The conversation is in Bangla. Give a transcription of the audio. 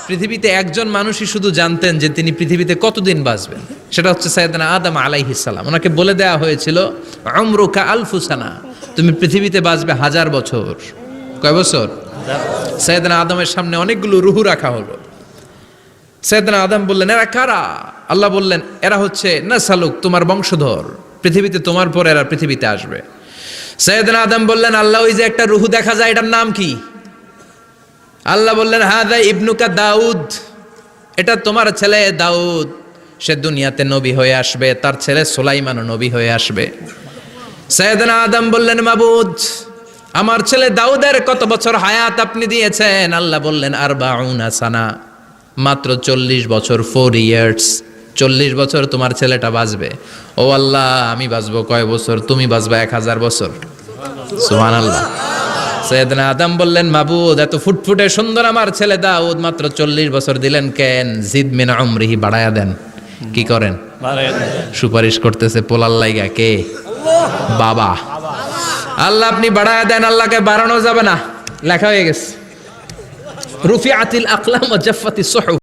পৃথিবীতে একজন মানুষই শুধু জানতেন যে তিনি পৃথিবীতে কতদিন বাঁচবেন, সেটা হচ্ছে সাইয়েদনা আদম আলাইহিস সালাম। ওনাকে বলে দেওয়া হয়েছিল উমরুকা আলফু সানা, তুমি পৃথিবীতে বাঁচবে 1000 বছর। কয় বছর? সাইয়েদনা আদমের সামনে অনেকগুলো রুহু রাখা হলো। সাইয়েদনা আদম বললেন, এরা কারা? আল্লাহ বললেন, এরা হচ্ছে নাসালুক, তোমার বংশধর, পৃথিবীতে তোমার পর এরা পৃথিবীতে আসবে। সাইয়েদনা আদম বললেন, আল্লাহ ওই যে একটা রুহু দেখা যায়, এটার নাম কি? আল্লাহ বললেন, হাদা ইবনুকা দাউদ, এটা তোমার ছেলে দাউদ, সে দুনিয়াতে নবী হয়ে আসবে, তার ছেলে সুলাইমানও নবী হয়ে আসবে। সাইয়েদনা আদম বললেন, মাবুদ, আমার ছেলে দাউদের কত বছর হায়াত আপনি দিয়েছেন? আল্লাহ বললেন, 40 সানা, মাত্র 40 বছর, 4 ইয়ার্স, 40 বছর তোমার ছেলেটা বাঁচবে। ও আল্লাহ, আমি বাঁচবো কয় বছর? তুমি বাঁচবা 1000 বছর। সুবহানাল্লাহ। সাইয়েদনা আদম বললেন, মাবুদ, এত ফুটফুটে সুন্দর আমার ছেলে দাউদ, মাত্র 40 বছর দিলেন কেন? জিদ মিন উমরিহি, বাড়ায়া দেন। কি করেন? সুপারিশ করতেছে পোলার লাইগা। কে? বাবা। আল্লাহ আপনি বাড়ায়া দেন। আল্লাহকে বাড়ানো যাবে না, লেখা হয়ে গেছে। রুফিআতিল আকলাম ওয়া জাফফাতিস সুহুফ।